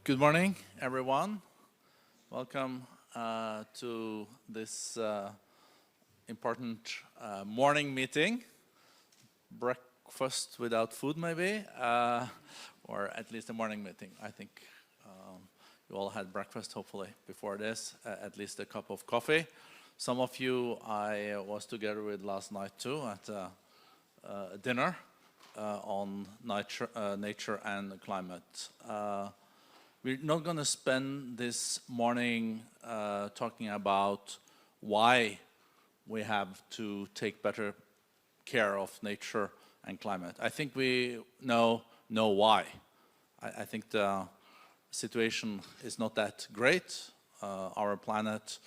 Good morning, everyone. Welcome to this important morning meeting. Breakfast without food, maybe, or at least a morning meeting. I think you all had breakfast, hopefully, before this, at least a cup of coffee. Some of you I was together with last night, too, at dinner on nature and climate. We're not going to spend this morning talking about why we have to take better care of nature and climate. I think we know why. I think the situation is not that great. Our planet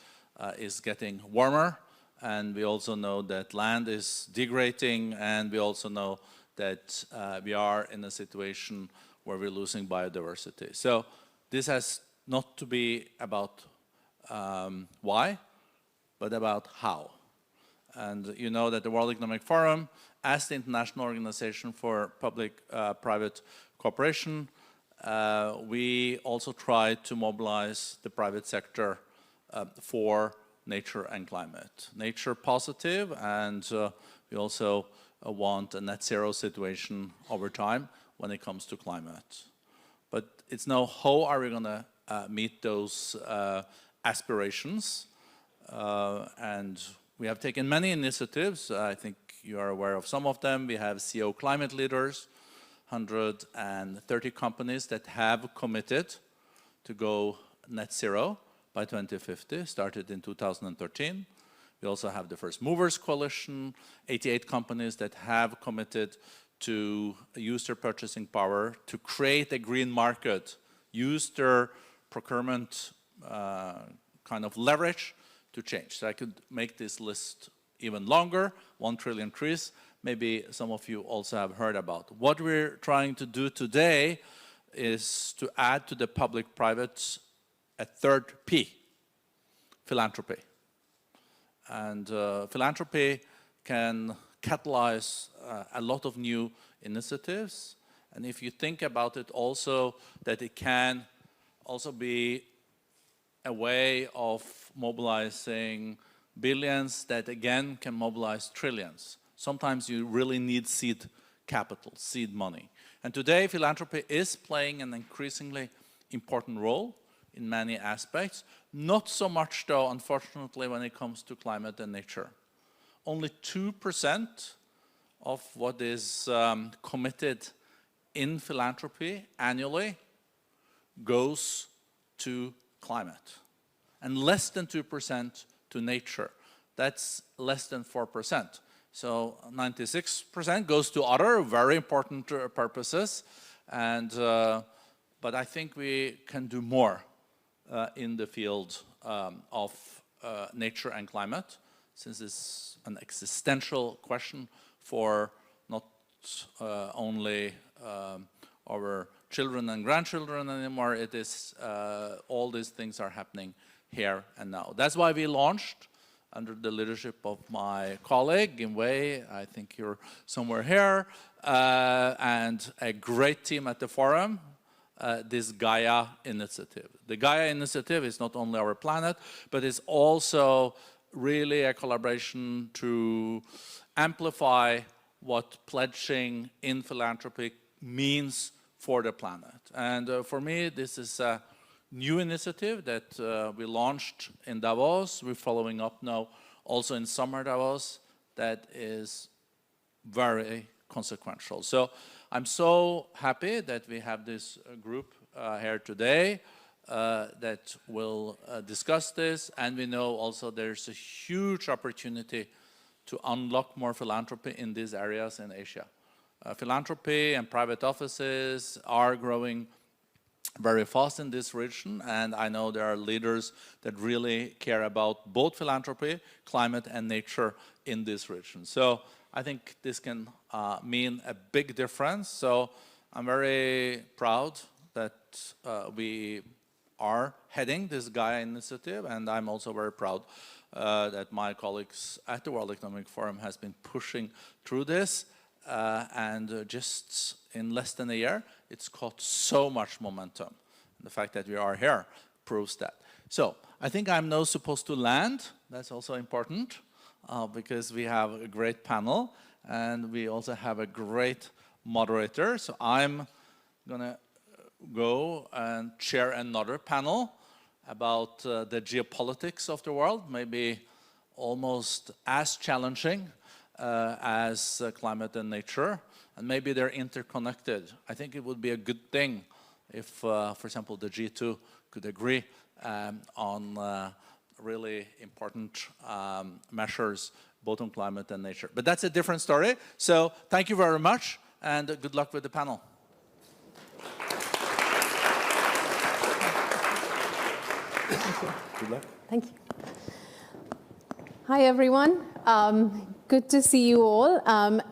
is getting warmer, and we also know that land is degrading, and we also know that we are in a situation where we're losing biodiversity. So this has not to be about why, but about how. And you know that the World Economic Forum, as the international organization for public-private cooperation, we also try to mobilize the private sector for nature and climate. Nature positive, and we also want a net zero situation over time when it comes to climate. But it's now how are we going to meet those aspirations? And we have taken many initiatives. I think you are aware of some of them. We have CO climate leaders, 130 companies that have committed to go net zero by 2050, started in 2013. We also have the First Movers Coalition, 88 companies that have committed to use their purchasing power to create a green market, use their procurement kind of leverage to change. So I could make this list even longer, 1 trillion trees. Maybe some of you also have heard about. What we're trying to do today is to add to the public-private a third P, philanthropy. And philanthropy can catalyze a lot of new initiatives. And if you think about it also, that it can also be a way of mobilizing billions that again can mobilize trillions. Sometimes you really need seed capital, seed money. And today philanthropy is playing an increasingly important role in many aspects. Not so much though, unfortunately, when it comes to climate and nature. Only 2% of what is committed in philanthropy annually goes to climate, and less than 2% to nature. That's less than 4%. So 96% goes to other very important purposes, and but I think we can do more in the field of nature and climate, since it's an existential question for not only our children and grandchildren anymore. It is all these things are happening here and now. That's why we launched, under the leadership of my colleague in Wei, I think you're somewhere here, and a great team at the forum, this Gaia initiative. The Gaia initiative is not only our planet, but it's also really a collaboration to amplify what pledging in philanthropy means for the planet. And for me, this is a new initiative that we launched in Davos. We're following up now also in summer Davos. That is very consequential. So I'm so happy that we have this group here today that will discuss this, and we know also there's a huge opportunity to unlock more philanthropy in these areas in Asia. Philanthropy and private offices are growing very fast in this region, and I know there are leaders that really care about both philanthropy, climate, and nature in this region. So I think this can mean a big difference. So I'm very proud that we are heading this Gaia initiative, and I'm also very proud that my colleagues at the World Economic Forum has been pushing through this, and just in less than a year, it's caught so much momentum. The fact that we are here proves that. So I think I'm now supposed to land. That's also important because we have a great panel and we also have a great moderator. So I'm gonna go and chair another panel about the geopolitics of the world, maybe almost as challenging as climate and nature, and maybe they're interconnected. I think it would be a good thing if, for example, the G2 could agree on really important measures, both on climate and nature. But that's a different story. So thank you very much, and good luck with the panel. Thank you. Good luck. Thank you. Hi, everyone. Good to see you all.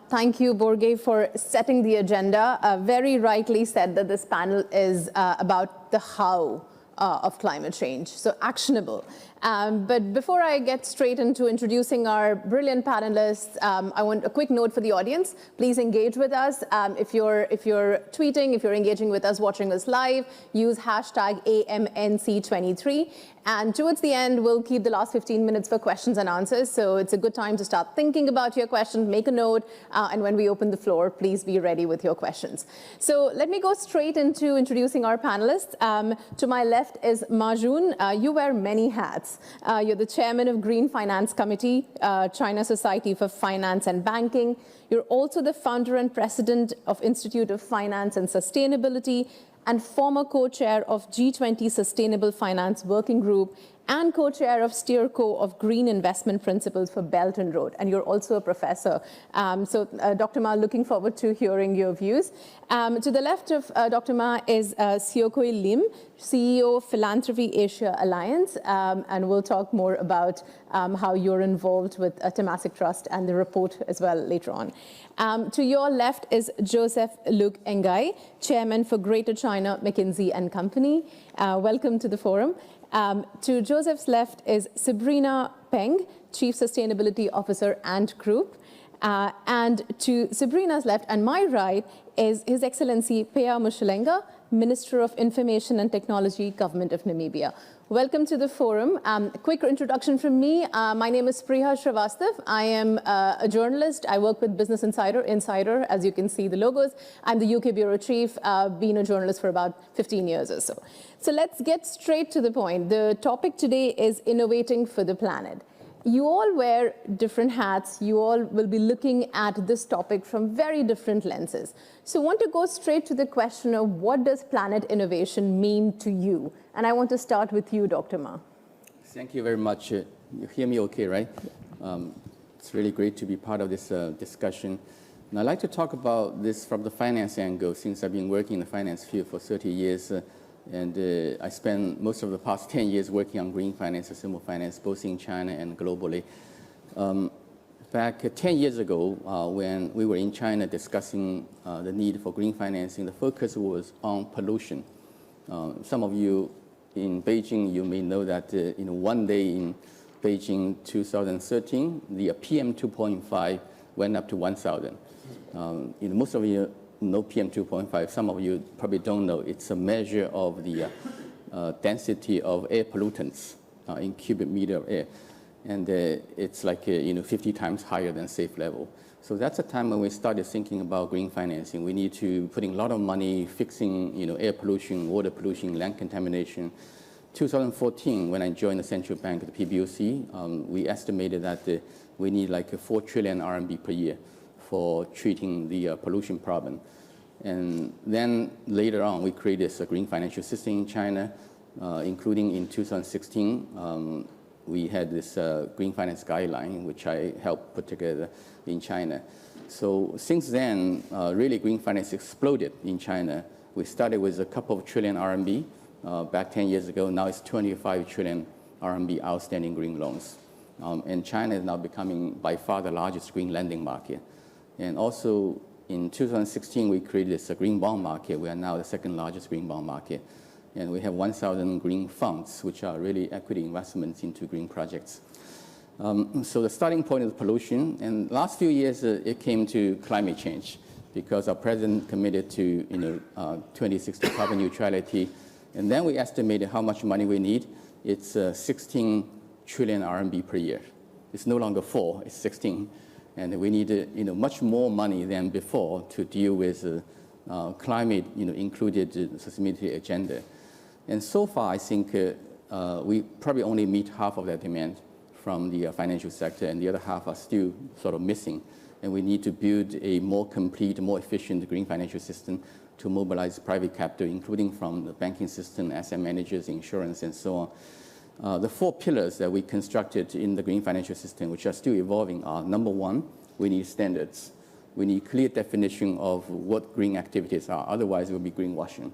Thank you, Borge, for setting the agenda. Very rightly said that this panel is about the how of climate change, so actionable. But before I get straight into introducing our brilliant panelists, I want a quick note for the audience. Please engage with us. If you're tweeting, if you're engaging with us, watching us live, use hashtag AMNC23. And towards the end, we'll keep the last 15 minutes for questions and answers. So it's a good time to start thinking about your questions, make a note, and when we open the floor, please be ready with your questions. So let me go straight into introducing our panelists. To my left is Majun. You wear many hats. You're the chairman of Green Finance Committee, China Society for Finance and Banking. You're also the founder and president of Institute of Finance and Sustainability, and former co-chair of G20 Sustainable Finance Working Group, and co-chair of SteerCo of Green Investment Principles for Belt and Road. And you're also a professor. Dr. Ma, looking forward to hearing your views. To the left of Dr. Ma is Seokoi Lim, CEO of Philanthropy Asia Alliance, and we'll talk more about how you're involved with Temasek Trust and the report as well later on. To your left is Joseph Luke Engai, Chairman for Greater China McKinsey & Company. Welcome to the forum. To Joseph's left is Sabrina Peng, Chief Sustainability Officer Ant Group. And to Sabrina's left and my right is His Excellency Pea Mushelenga, Minister of Information and Technology, Government of Namibia. Welcome to the forum. A quick introduction from me. My name is Spriha Srivastav. I am a journalist. I work with Business Insider, as you can see the logos. I'm the UK Bureau Chief, been a journalist for about 15 years or so. So let's get straight to the point. The topic today is innovating for the planet. You all wear different hats. You all will be looking at this topic from very different lenses. So I want to go straight to the question of what does planet innovation mean to you? And I want to start with you, Dr. Ma. Thank you very much. You hear me okay, right? It's really great to be part of this discussion. And I'd like to talk about this from the finance angle, since I've been working in the finance field for 30 years. And I spent most of the past 10 years working on green finance, sustainable finance, both in China and globally. Back 10 years ago, when we were in China discussing the need for green financing, the focus was on pollution. Some of you in Beijing, you may know that one day in Beijing 2013, the PM 2.5 went up to 1,000. Most of you know PM 2.5. Some of you probably don't know. It's a measure of the density of air pollutants in cubic meter of air. And it's like 50 times higher than safe level. So that's a time when we started thinking about green financing. We need to put in a lot of money fixing air pollution, water pollution, land contamination. 2014, when I joined the central bank, the PBOC, we estimated that we need like 4 trillion RMB per year for treating the pollution problem. And then later on, we created a green financial system in China, including in 2016, we had this green finance guideline, which I helped put together in China. So since then, really green finance exploded in China. We started with a couple of trillion RMB back 10 years ago. Now it's 25 trillion RMB outstanding green loans. And China is now becoming by far the largest green lending market. And also in 2016, we created this green bond market. We are now the second largest green bond market. And we have 1,000 green funds, which are really equity investments into green projects. So the starting point is pollution. And last few years, it came to climate change, because our president committed to 2060 carbon neutrality. And then we estimated how much money we need. It's 16 trillion RMB per year. It's no longer 4, it's 16. And we need much more money than before to deal with climate included sustainability agenda. And so far, I think we probably only meet half of that demand from the financial sector, and the other half are still sort of missing. And we need to build a more complete, more efficient green financial system to mobilize private capital, including from the banking system, asset managers, insurance, and so on. The 4 pillars that we constructed in the green financial system, which are still evolving, are: number 1, we need standards. We need clear definition of what green activities are, otherwise it will be greenwashing.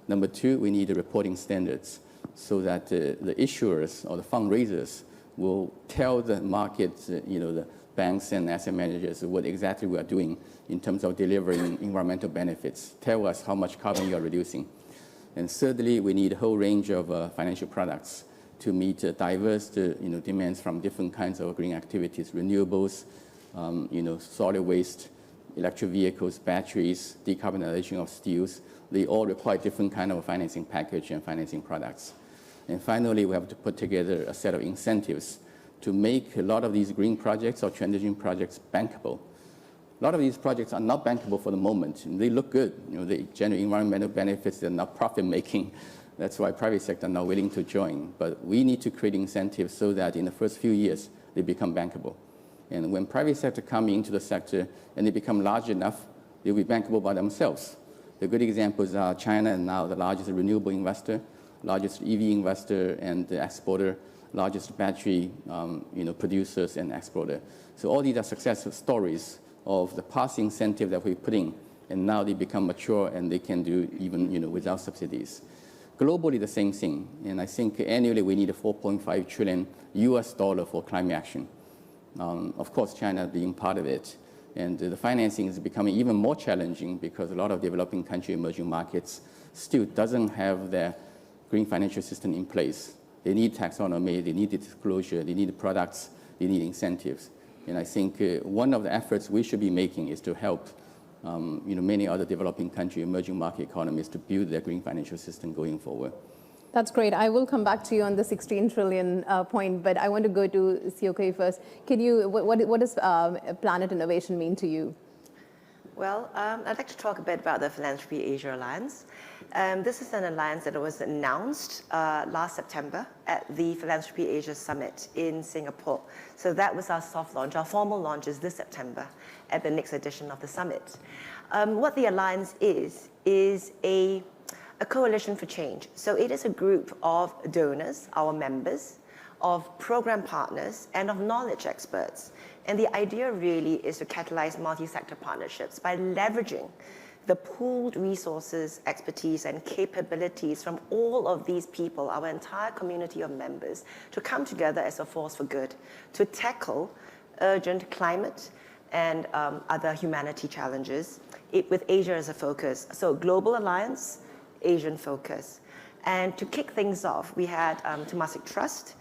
Number 2, we need reporting standards so that the issuers or the fundraisers will tell the market, the banks and asset managers what exactly we are doing in terms of delivering environmental benefits. Tell us how much carbon you are reducing. And thirdly, we need a whole range of financial products to meet diverse demands from different kinds of green activities: renewables, solid waste, electric vehicles, batteries, decarbonization of steels. They all require different kind of financing package and financing products. And finally, we have to put together a set of incentives to make a lot of these green projects or transition projects bankable. A lot of these projects are not bankable for the moment. They look good. They generate environmental benefits. They're not profit-making. That's why private sector are not willing to join. But we need to create incentives so that in the first few years, they become bankable. And when private sector come into the sector and they become large enough, they'll be bankable by themselves. The good examples are China, and now the largest renewable investor, largest EV investor and exporter, largest battery producers and exporter. So all these are success stories of the past incentive that we put in, and now they become mature and they can do even without subsidies. Globally, the same thing, and I think annually we need a $4.5 trillion for climate action. Of course, China being part of it. And the financing is becoming even more challenging because a lot of developing country, emerging markets still doesn't have their green financial system in place. They need taxonomy, they need disclosure, they need products, they need incentives. And I think one of the efforts we should be making is to help many other developing country, emerging market economies to build their green financial system going forward. That's great. I will come back to you on the 16 trillion point, but I want to go to COK first. What does Planet Innovation mean to you? Well, I'd like to talk a bit about the Philanthropy Asia Alliance. This is an alliance that was announced last September at the Philanthropy Asia Summit in Singapore. So that was our soft launch. Our formal launch is this September at the next edition of the summit. What the alliance is a coalition for change. So it is a group of donors, our members, of program partners, and of knowledge experts. And the idea really is to catalyze multi-sector partnerships by leveraging the pooled resources, expertise, and capabilities from all of these people, our entire community of members, to come together as a force for good, to tackle urgent climate and other humanity challenges, with Asia as a focus. So global alliance, Asian focus. And to kick things off, we had Temasek Trust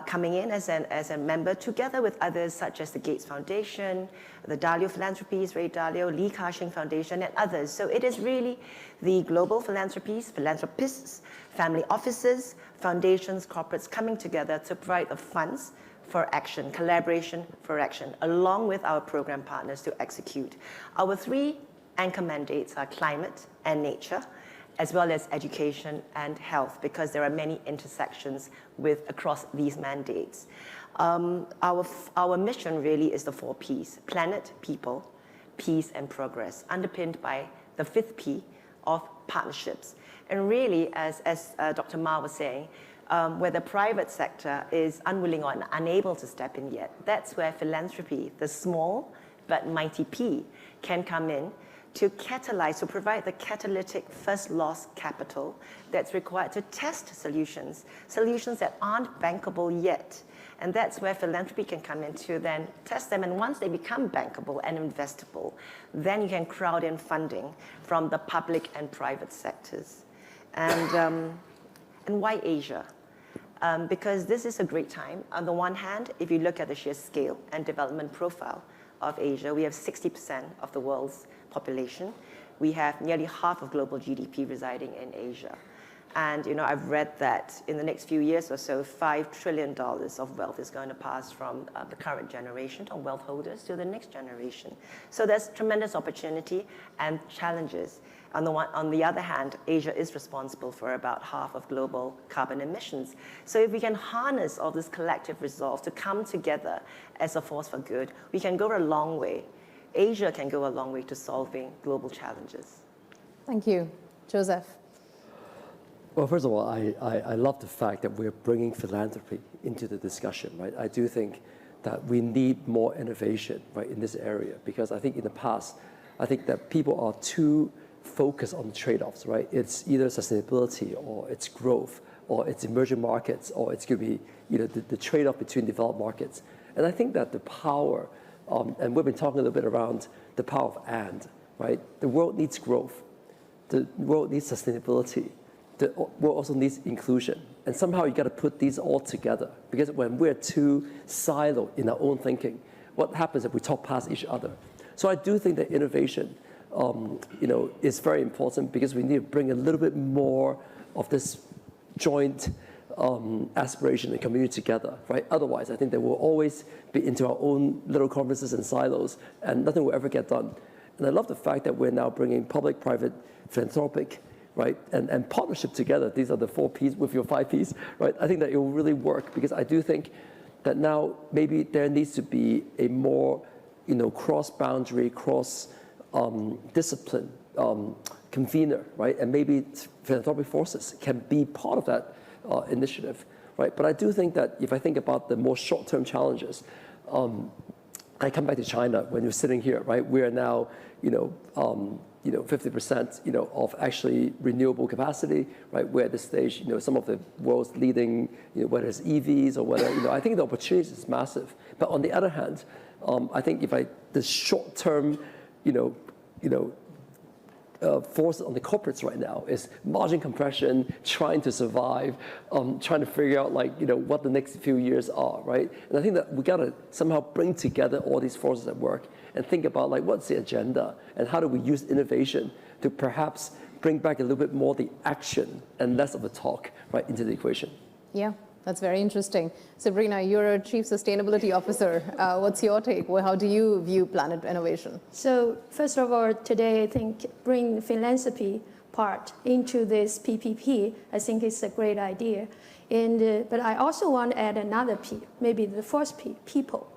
coming in as a member, together with others such as the Gates Foundation, the Dalio Philanthropies, Ray Dalio, Li Ka-shing Foundation, and others. So it is really the global philanthropies, philanthropists, family offices, foundations, corporates coming together to provide the funds for action, collaboration for action, along with our program partners to execute. Our 3 anchor mandates are climate and nature, as well as education and health, because there are many intersections across these mandates. Our mission really is the 4 Ps: planet, people, peace, and progress, underpinned by the 5th P of partnerships. And really, as Dr. Ma was saying, where the private sector is unwilling or unable to step in yet, that's where philanthropy, the small but mighty P, can come in to catalyze, to provide the catalytic first loss capital that's required to test solutions that aren't bankable yet. And that's where philanthropy can come in to then test them. And once they become bankable and investable, then you can crowd in funding from the public and private sectors. And why Asia? Because this is a great time. On the one hand, if you look at the sheer scale and development profile of Asia, we have 60% of the world's population. We have nearly half of global GDP residing in Asia. And I've read that in the next few years or so, $5 trillion of wealth is going to pass from the current generation of wealth holders to the next generation. So there's tremendous opportunity and challenges. On the other hand, Asia is responsible for about half of global carbon emissions. So if we can harness all this collective resolve to come together as a force for good, we can go a long way. Asia can go a long way to solving global challenges. Thank you. Joseph. Well, first of all, I love the fact that we're bringing philanthropy into the discussion, right? I do think that we need more innovation, right, in this area, because I think in the past, I think that people are too focused on trade-offs, right? It's either sustainability or it's growth or it's emerging markets or it's going to be the trade-off between developed markets. And I think that the power, and we've been talking a little bit around the power of and, right? The world needs growth. The world needs sustainability. The world also needs inclusion. And somehow you got to put these all together, because when we're too siloed in our own thinking, what happens if we talk past each other? So I do think that innovation is very important, because we need to bring a little bit more of this joint aspiration and community together, right? Otherwise, I think that we'll always be into our own little conferences and silos, and nothing will ever get done. And I love the fact that we're now bringing public-private, philanthropic, right, and partnership together. These are the 4 Ps with your 5 Ps, right? I think that it will really work, because I do think that now maybe there needs to be a more, cross-boundary, cross-discipline convener, right? And maybe philanthropic forces can be part of that initiative, right? But I do think that if I think about the more short-term challenges, I come back to China when you're sitting here, right? We are now, 50%, of actually renewable capacity, right? We're at this stage, some of the world's leading, whether it's EVs or whether, I think the opportunity is massive. But on the other hand, I think the short-term, force on the corporates right now is margin compression, trying to survive, trying to figure out what the next few years are, right? And I think that we got to somehow bring together all these forces at work and think about what's the agenda and how do we use innovation to perhaps bring back a little bit more the action and less of the talk, right, into the equation. Yeah. That's very interesting. Sabrina, you're a Chief Sustainability Officer. What's your take? Well, how do you view planet innovation? So first of all, today I think bring philanthropy part into this PPP, I think it's a great idea. But I also want to add another P, maybe the fourth P, people.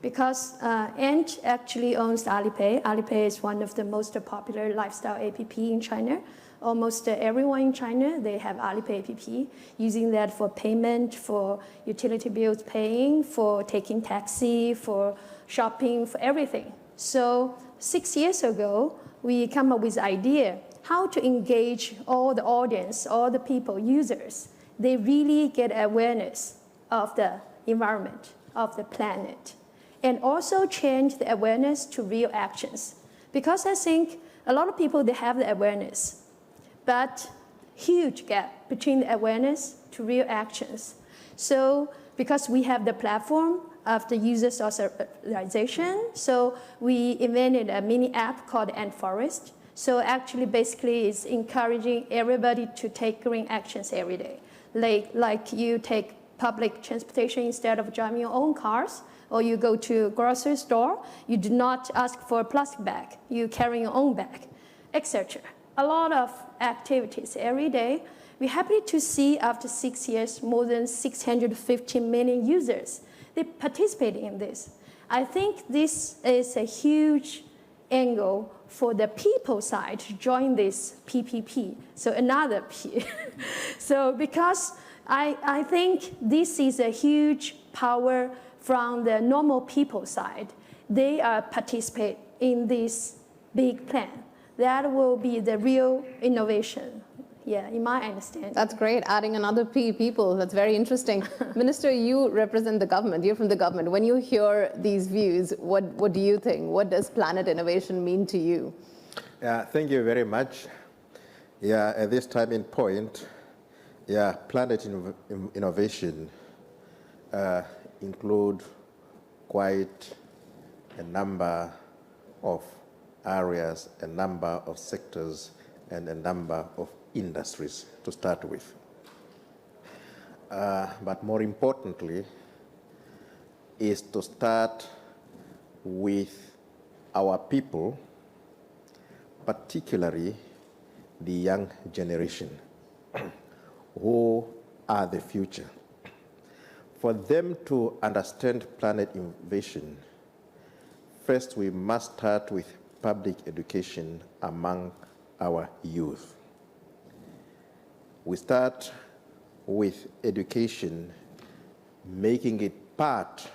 Because Ant actually owns Alipay. Alipay is one of the most popular lifestyle app in China. Almost everyone in China, they have Alipay app, using that for payment, for utility bills paying, for taking taxi, for shopping, for everything. So 6 years ago, we come up with the idea how to engage all the audience, all the people, users. They really get awareness of the environment, of the planet, and also change the awareness to real actions. Because I think a lot of people, they have the awareness, but huge gap between the awareness to real actions. So because we have the platform of the user socialization, so we invented a mini app called Ant Forest. So actually, basically, it's encouraging everybody to take green actions every day. Like you take public transportation instead of driving your own cars, or you go to a grocery store, you do not ask for a plastic bag, you carry your own bag, etc. A lot of activities every day. We're happy to see after 6 years, more than 650 million users, they participate in this. I think this is a huge angle for the people side to join this PPP, so another P. So because I think this is a huge power from the normal people side. They participate in this big plan. That will be the real innovation, yeah, in my understanding. That's great, adding another P, people. That's very interesting. Minister, you represent the government. You're from the government. When you hear these views, what do you think? What does planet innovation mean to you? Yeah, thank you very much. Yeah, at this time in point, yeah, planet innovation include quite a number of areas, a number of sectors, and a number of industries to start with. But more importantly, is to start with our people, particularly the young generation, who are the future. For them to understand planet invasion, first we must start with public education among our youth. We start with education, making it part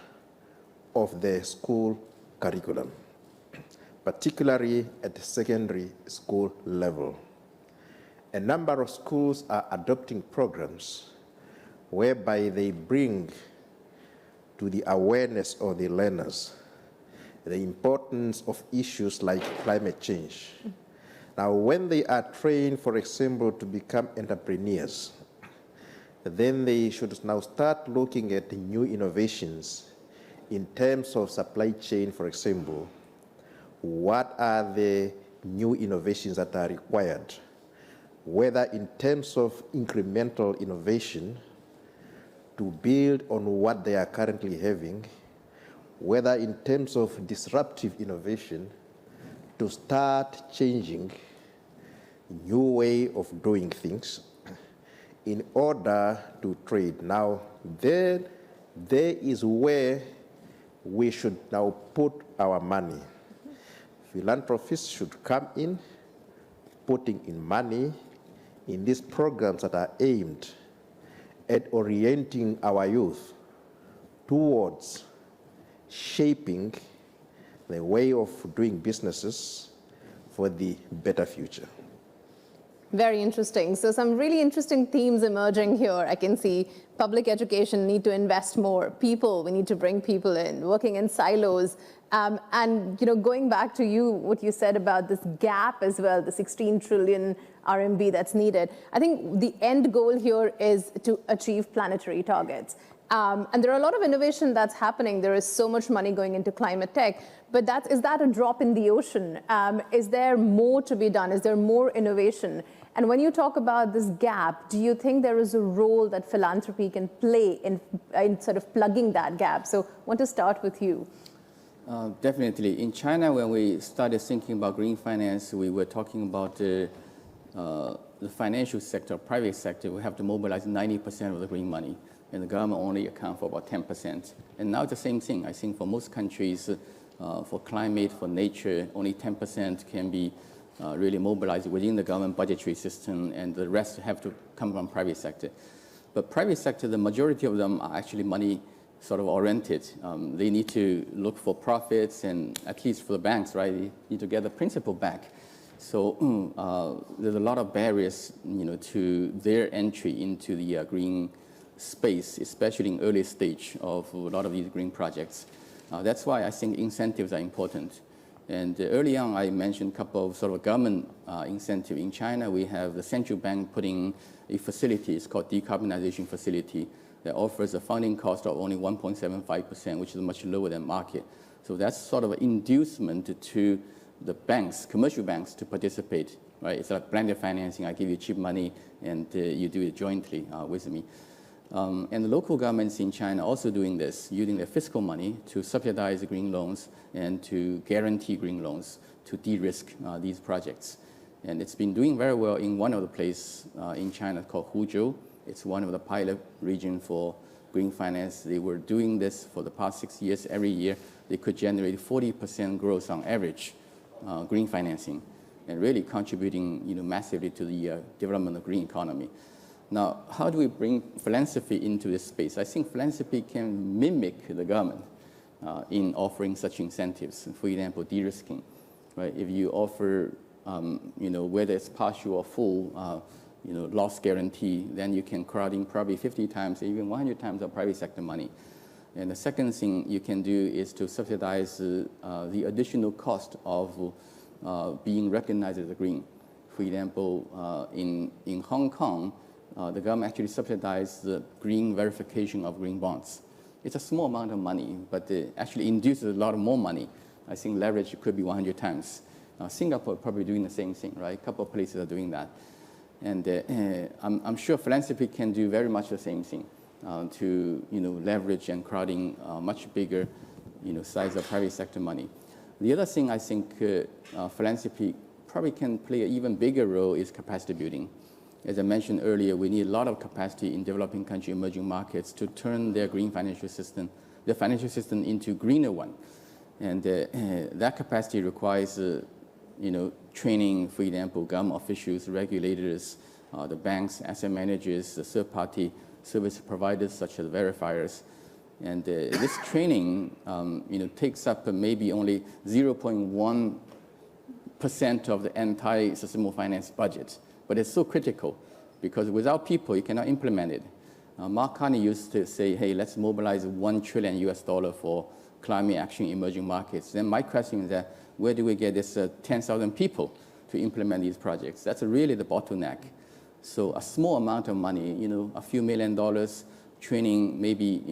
of the school curriculum, particularly at the secondary school level. A number of schools are adopting programs whereby they bring to the awareness of the learners the importance of issues like climate change. Now, when they are trained, for example, to become entrepreneurs, then they should now start looking at the new innovations in terms of supply chain, for example. What are the new innovations that are required, whether in terms of incremental innovation to build on what they are currently having, whether in terms of disruptive innovation to start changing new way of doing things in order to trade. Now, there is where we should now put our money. Philanthropists should come in, putting in money in these programs that are aimed at orienting our youth towards shaping the way of doing businesses for the better future. Very interesting. So some really interesting themes emerging here. I can see public education, need to invest more. People, we need to bring people in, working in silos. And going back to what you said about this gap as well, the 16 trillion RMB that's needed. I think the end goal here is to achieve planetary targets. And there are a lot of innovation that's happening. There is so much money going into climate tech, but is that a drop in the ocean? Is there more to be done? Is there more innovation? And when you talk about this gap, do you think there is a role that philanthropy can play in sort of plugging that gap? So I want to start with you. Definitely. In China, when we started thinking about green finance, we were talking about the financial sector, private sector. We have to mobilize 90% of the green money, and the government only account for about 10%. And now it's the same thing. I think for most countries, for climate, for nature, only 10% can be really mobilized within the government budgetary system, and the rest have to come from private sector. But private sector, the majority of them are actually money sort of oriented. They need to look for profits, and at least for the banks, right, they need to get the principal back. So there's a lot of barriers, to their entry into the green space, especially in early stage of a lot of these green projects. That's why I think incentives are important. And early on, I mentioned a couple of sort of government incentive. In China, we have the central bank putting a facility, it's called decarbonization facility, that offers a funding cost of only 1.75%, which is much lower than market. So that's sort of an inducement to the banks, commercial banks, to participate, right? It's like blended financing. I give you cheap money, and you do it jointly with me. And the local governments in China also doing this, using their fiscal money to subsidize green loans and to guarantee green loans to de-risk these projects. And it's been doing very well in one of the places in China called Huzhou. It's one of the pilot regions for green finance. They were doing this for the past 6 years. Every year, they could generate 40% growth on average green financing, and really contributing massively to the development of green economy. Now, how do we bring philanthropy into this space? I think philanthropy can mimic the government in offering such incentives. For example, de-risking, right? If you offer, whether it's partial or full, loss guarantee, then you can crowd in probably 50 times, even 100 times of private sector money. And the second thing you can do is to subsidize the additional cost of being recognized as a green. For example, in Hong Kong, the government actually subsidized the green verification of green bonds. It's a small amount of money, but it actually induces a lot more money. I think leverage could be 100 times. Singapore probably doing the same thing, right? A couple of places are doing that. And I'm sure philanthropy can do very much the same thing to leverage and crowding much bigger size of private sector money. The other thing I think philanthropy probably can play an even bigger role is capacity building. As I mentioned earlier, we need a lot of capacity in developing country, emerging markets to turn their green financial system, the financial system into greener one. And that capacity requires training, for example, government officials, regulators, the banks, asset managers, the third-party service providers such as verifiers. And this training takes up maybe only 0.1% of the entire sustainable finance budget. But it's so critical because without people, you cannot implement it. Mark Carney used to say, hey, let's mobilize $1 trillion for climate action in emerging markets. Then my question is that where do we get this 10,000 people to implement these projects? That's really the bottleneck. So a small amount of money, a few $1 million, training maybe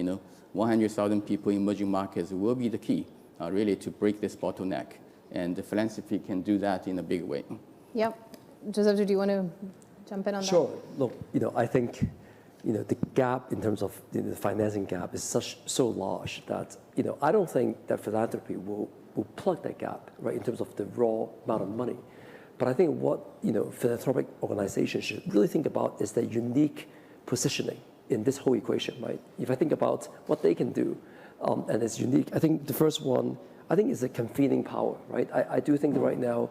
100,000 people in emerging markets will be the key, really, to break this bottleneck. And the philanthropy can do that in a big way. Yep. Joseph, do you want to jump in on that? Sure. Look, I think the gap in terms of the financing gap is so large that I don't think that philanthropy will plug that gap, right, in terms of the raw amount of money. But I think what philanthropic organizations should really think about is their unique positioning in this whole equation, right? If I think about what they can do, and it's unique, I think the first one, is the convening power, right? I do think that right now,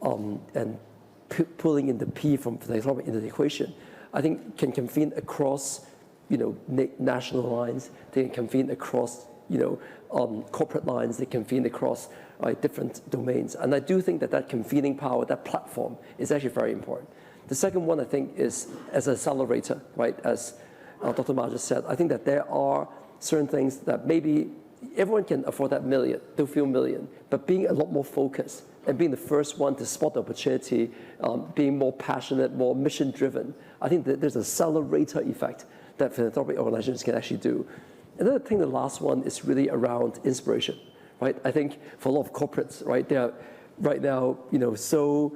and pulling in the P from philanthropic into the equation, I think can convene across, national lines. They can convene across, corporate lines. They convene across different domains. And I do think that convening power, that platform, is actually very important. The second one, I think, is as an accelerator, right? As Dr. Ma just said, I think that there are certain things that maybe everyone can afford that million, the few million, but being a lot more focused and being the first one to spot the opportunity, being more passionate, more mission-driven, I think that there's an accelerator effect that philanthropic organizations can actually do. And then I think the last one is really around inspiration, right? I think for a lot of corporates, right, they're right now, so,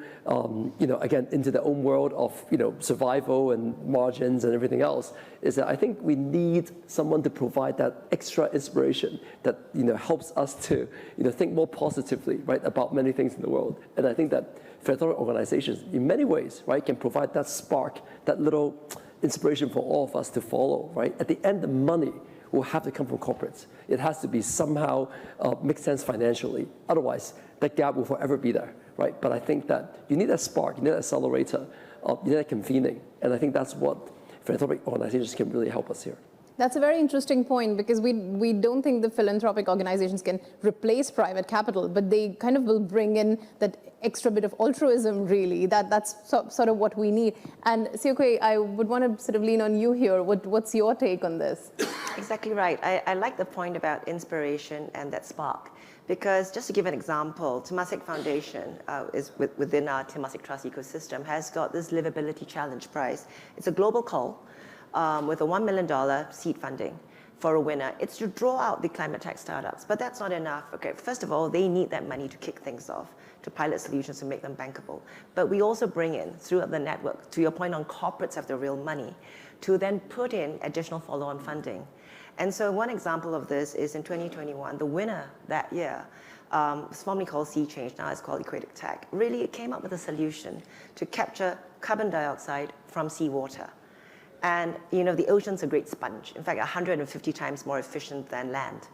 again, into their own world of, survival and margins and everything else, is that I think we need someone to provide that extra inspiration that, helps us to, think more positively, right, about many things in the world. And I think that philanthropic organizations, in many ways, right, can provide that spark, that little inspiration for all of us to follow, right? At the end, the money will have to come from corporates. It has to be somehow make sense financially. Otherwise, that gap will forever be there, right? But I think that you need that spark, you need that accelerator, you need that convening. And I think that's what philanthropic organizations can really help us here. That's a very interesting point because we don't think the philanthropic organizations can replace private capital, but they kind of will bring in that extra bit of altruism, really. That's sort of what we need. And Siokwe, I would want to sort of lean on you here. What's your take on this? Exactly right. I like the point about inspiration and that spark. Because just to give an example, Temasek Foundation is within our Temasek Trust ecosystem, has got this Livability Challenge Prize. It's a global call with a $1 million seed funding for a winner. It's to draw out the climate tech startups, but that's not enough. Okay, first of all, they need that money to kick things off, to pilot solutions to make them bankable. But we also bring in, throughout the network, to your point on corporates have the real money, to then put in additional follow-on funding. And so one example of this is in 2021, the winner that year was formerly called Sea Change, now it's called Aquatic Tech. Really, it came up with a solution to capture carbon dioxide from seawater. And the ocean's a great sponge, in fact, 150 times more efficient than land.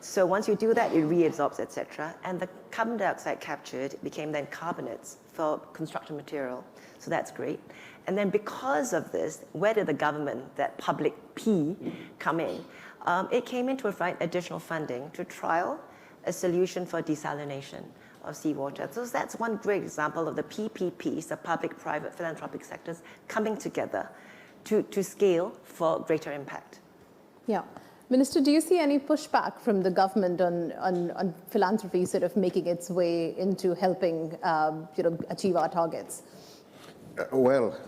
So once you do that, it reabsorbs, et cetera. And the carbon dioxide captured became then carbonates for construction material. So that's great. And then because of this, where did the government, that public P, come in? It came in to provide additional funding to trial a solution for desalination of seawater. So that's one great example of the PPPs, the public-private philanthropic sectors, coming together to scale for greater impact. Yeah. Minister, do you see any pushback from the government on philanthropy sort of making its way into helping achieve our targets? Well,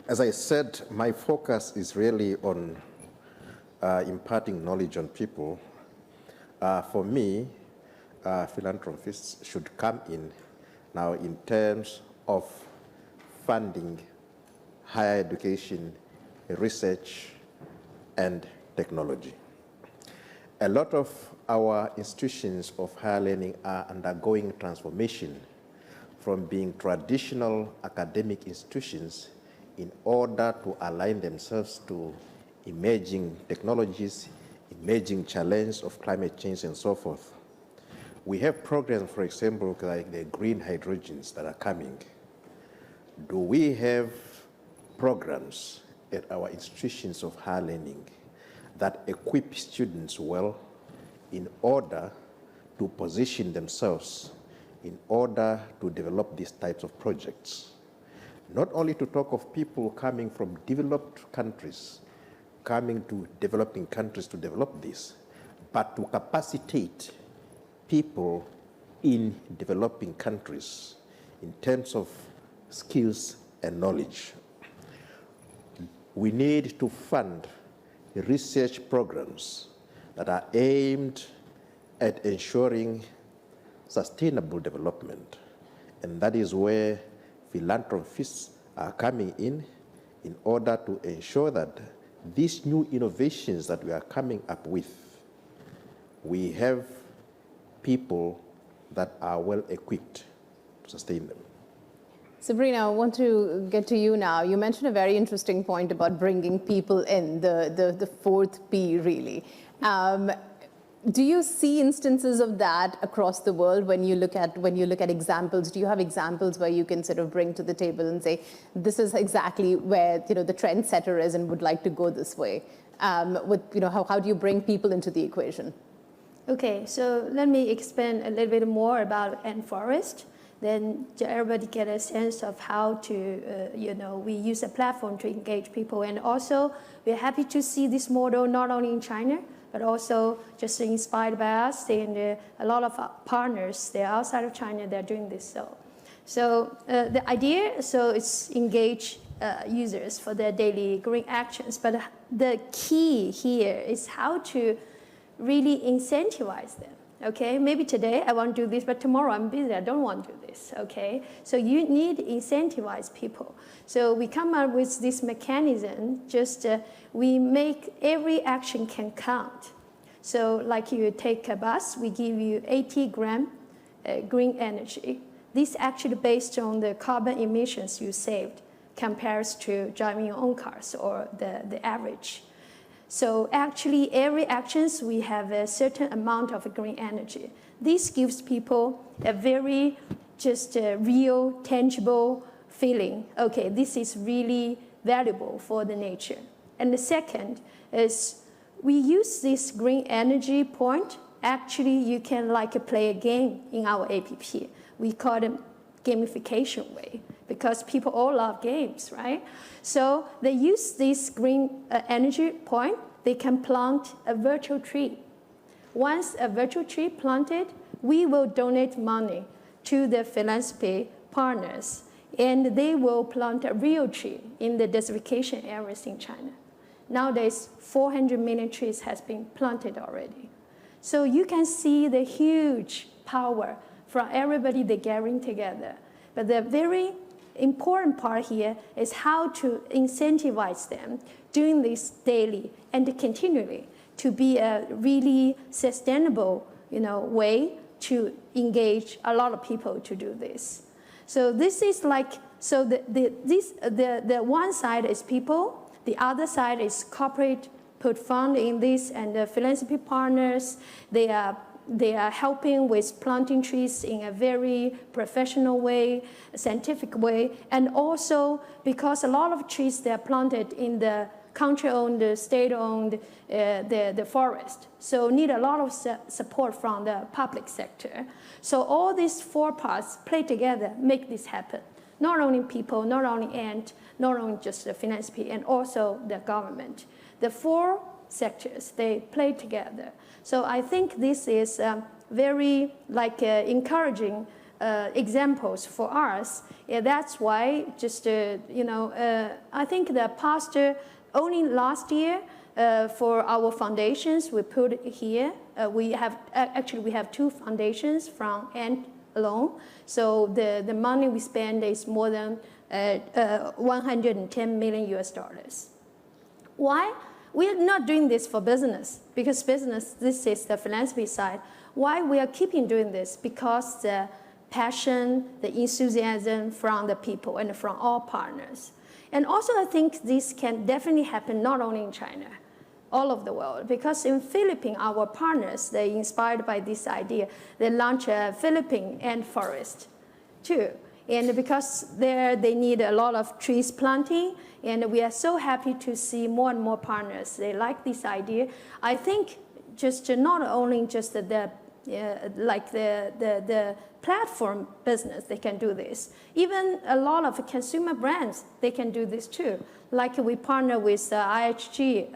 as I said, my focus is really on imparting knowledge on people. For me, philanthropists should come in now in terms of funding higher education, research, and technology. A lot of our institutions of higher learning are undergoing transformation from being traditional academic institutions in order to align themselves to emerging technologies, emerging challenges of climate change, and so forth. We have programs, for example, like the green hydrogens that are coming. Do we have programs at our institutions of higher learning that equip students well in order to position themselves in order to develop these types of projects? Not only to talk of people coming from developed countries, coming to developing countries to develop this, but to capacitate people in developing countries in terms of skills and knowledge. We need to fund research programs that are aimed at ensuring sustainable development. And that is where philanthropists are coming in order to ensure that these new innovations that we are coming up with, we have people that are well equipped to sustain them. Sabrina, I want to get to you now. You mentioned a very interesting point about bringing people in, the fourth P, really. Do you see instances of that across the world when you look at examples? Do you have examples where you can sort of bring to the table and say, this is exactly where the trendsetter is and would like to go this way? How do you bring people into the equation? Okay, so let me expand a little bit more about Ant Forest. Then everybody get a sense of how to, we use a platform to engage people. And also, we're happy to see this model not only in China, but also just inspired by us. And a lot of our partners, they're outside of China, they're doing this. So the idea, it's engage users for their daily green actions. But the key here is how to really incentivize them. Okay, maybe today I want to do this, but tomorrow I'm busy, I don't want to do this, okay? So you need to incentivize people. So we come up with this mechanism, we make every action can count. So like you take a bus, we give you 80 gram green energy. This actually based on the carbon emissions you saved compares to driving your own cars or the average. So actually, every actions, we have a certain amount of green energy. This gives people a very real, tangible feeling. Okay, this is really valuable for the nature. And the second is we use this green energy point. Actually, you can play a game in our app. We call it gamification way because people all love games, right? So they use this green energy point. They can plant a virtual tree. Once a virtual tree planted, we will donate money to the philanthropy partners, and they will plant a real tree in the desertification areas in China. Nowadays, 400 million trees has been planted already. So you can see the huge power from everybody they gathering together. But the very important part here is how to incentivize them doing this daily and continually to be a really sustainable, way to engage a lot of people to do this. So this is the one side is people, the other side is corporate put fund in this, and the philanthropy partners, they are helping with planting trees in a very professional way, scientific way, and also because a lot of trees they are planted in the country-owned, state-owned, the forest. So need a lot of support from the public sector. So all these four parts play together, make this happen. Not only people, not only Ant, not only just the philanthropy, and also the government. The four sectors, they play together. So I think this is very encouraging examples for us. Yeah, that's why I think the past only last year for our foundations we put it here. We have two foundations from Ant alone. So the money we spend is more than 110 million US dollars. Why? We're not doing this for business, because business, this is the philanthropy side. Why we are keeping doing this? Because the passion, the enthusiasm from the people and from all partners. And also I think this can definitely happen not only in China, all over the world. Because in Philippines, our partners, they're inspired by this idea. They launch a Philippine ant forest too. And because there they need a lot of trees planting, and we are so happy to see more and more partners. They like this idea. I think just not only just the platform business, they can do this. Even a lot of consumer brands, they can do this too. Like we partner with IHG,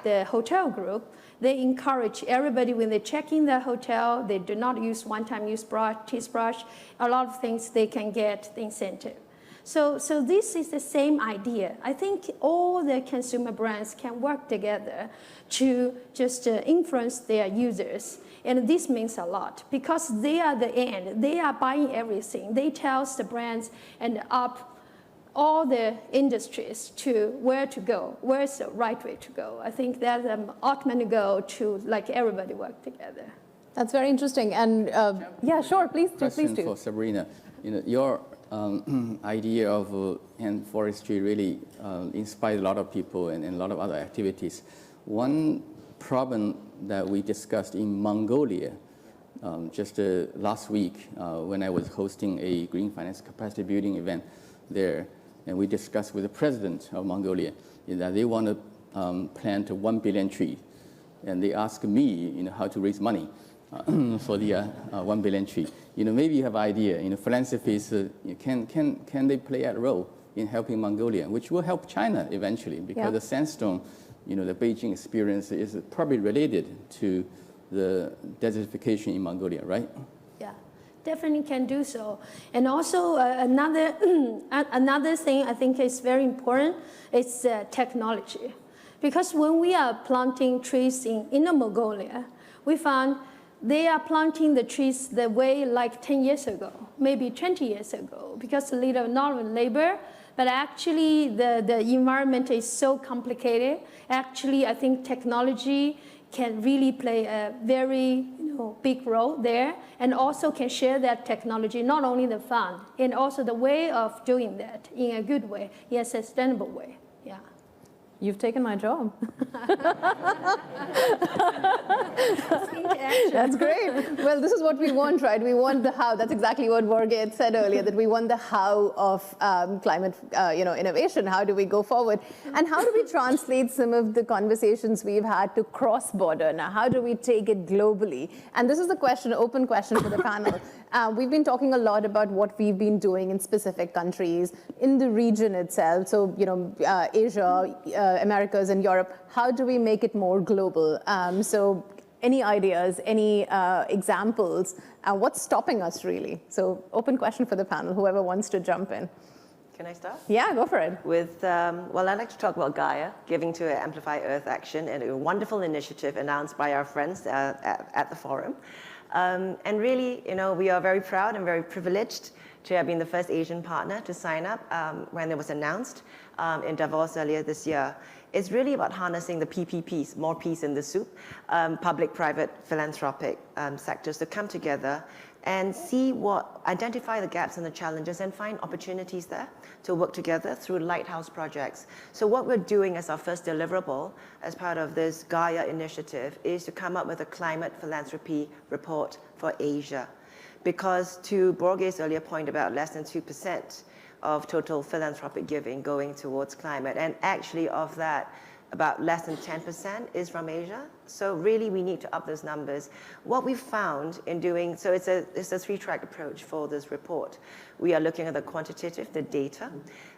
the hotel group. They encourage everybody when they check in the hotel, they do not use one-time use toothbrush. A lot of things they can get the incentive. So this is the same idea. I think all the consumer brands can work together to just influence their users. And this means a lot because they are the end. They are buying everything. They tell the brands and up all the industries to where to go, where's the right way to go. I think that's an ultimate goal to like everybody work together. That's very interesting. And yeah, sure, please do. Question for Sabrina. Your idea of ant forestry really inspired a lot of people and a lot of other activities. One problem that we discussed in Mongolia just last week when I was hosting a green finance capacity building event there, and we discussed with the president of Mongolia that they want to plant 1 billion trees, and they asked me how to raise money for the 1 billion tree. Maybe you have an idea. Philanthropies, can they play a role in helping Mongolia, which will help China eventually, because the sandstone, the Beijing experience is probably related to the desertification in Mongolia, right? Yeah, definitely can do so. And also another thing I think is very important is technology. Because when we are planting trees in Inner Mongolia, we found they are planting the trees the way like 10 years ago, maybe 20 years ago, because a little not labor, but actually the environment is so complicated. Actually, I think technology can really play a very big role there, and also can share that technology, not only the fund, and also the way of doing that in a good way, in a sustainable way. Yeah. You've taken my job. That's great. Well, this is what we want, right? We want the how. That's exactly what Borge had said earlier, that we want the how of climate innovation. How do we go forward? And how do we translate some of the conversations we've had to cross-border? Now, how do we take it globally? And this is the question, open question for the panel. We've been talking a lot about what we've been doing in specific countries, in the region itself. So, Asia, Americas and Europe, how do we make it more global? So any ideas, any examples? What's stopping us really? So open question for the panel, whoever wants to jump in. Can I start? Yeah, go for it. With, well, I'd like to talk about Gaia, Giving to Amplify Earth Action, and a wonderful initiative announced by our friends at the forum. And really, we are very proud and very privileged to have been the first Asian partner to sign up when it was announced in Davos earlier this year. It's really about harnessing the PPPs, more peas in the soup, public-private philanthropic sectors to come together and identify the gaps and the challenges and find opportunities there to work together through lighthouse projects. So what we're doing as our first deliverable as part of this Gaia initiative is to come up with a climate philanthropy report for Asia. Because to Borge's earlier point about less than 2% of total philanthropic giving going towards climate, and actually of that, about less than 10% is from Asia. So really we need to up those numbers. What we've found in doing, so it's a three-track approach for this report. We are looking at the quantitative, the data,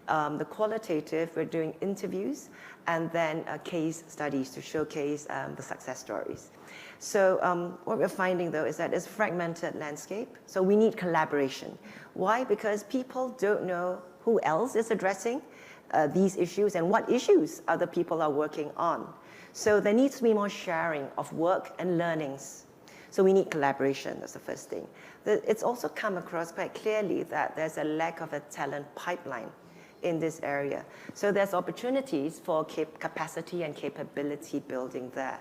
the qualitative, we're doing interviews, and then case studies to showcase the success stories. So what we're finding though is that it's a fragmented landscape, so we need collaboration. Why? Because people don't know who else is addressing these issues and what issues other people are working on. So there needs to be more sharing of work and learnings. So we need collaboration, that's the first thing. It's also come across quite clearly that there's a lack of a talent pipeline in this area. So there's opportunities for capacity and capability building there.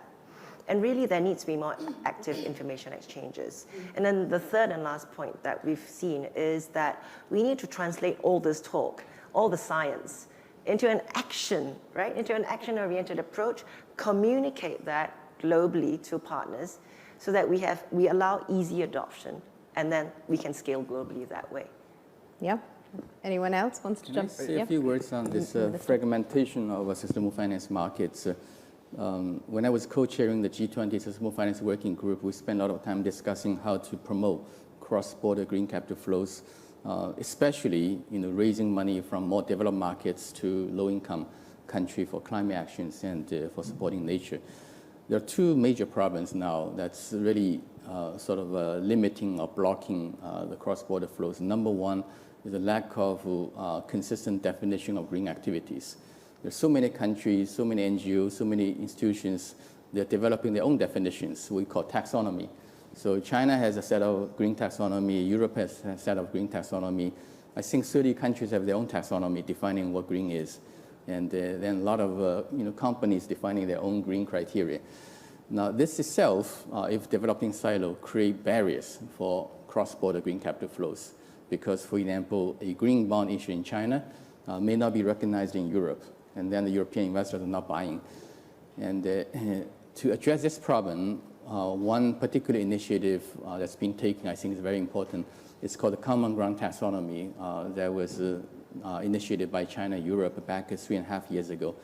And really, there needs to be more active information exchanges. And then the third and last point that we've seen is that we need to translate all this talk, all the science, into an action, right? Into an action-oriented approach, communicate that globally to partners so that we allow easy adoption, and then we can scale globally that way. Yeah. Anyone else wants to jump? Say a few words on this fragmentation of sustainable finance markets. When I was co-chairing the G20 Sustainable Finance Working Group, we spent a lot of time discussing how to promote cross-border green capital flows, especially raising money from more developed markets to low-income countries for climate actions and for supporting nature. There are two major problems now that's really sort of limiting or blocking the cross-border flows. Number one is the lack of consistent definition of green activities. There's so many countries, so many NGOs, so many institutions, they're developing their own definitions, we call taxonomy. So China has a set of green taxonomy, Europe has a set of green taxonomy. I think 30 countries have their own taxonomy defining what green is. And then a lot of companies defining their own green criteria. Now this itself, if developing silo, create barriers for cross-border green capital flows. Because, for example, a green bond issued in China may not be recognized in Europe. And then the European investors are not buying. And to address this problem, one particular initiative that's been taken, I think is very important. It's called the Common Ground Taxonomy that was initiated by China and Europe back 3.5 years ago.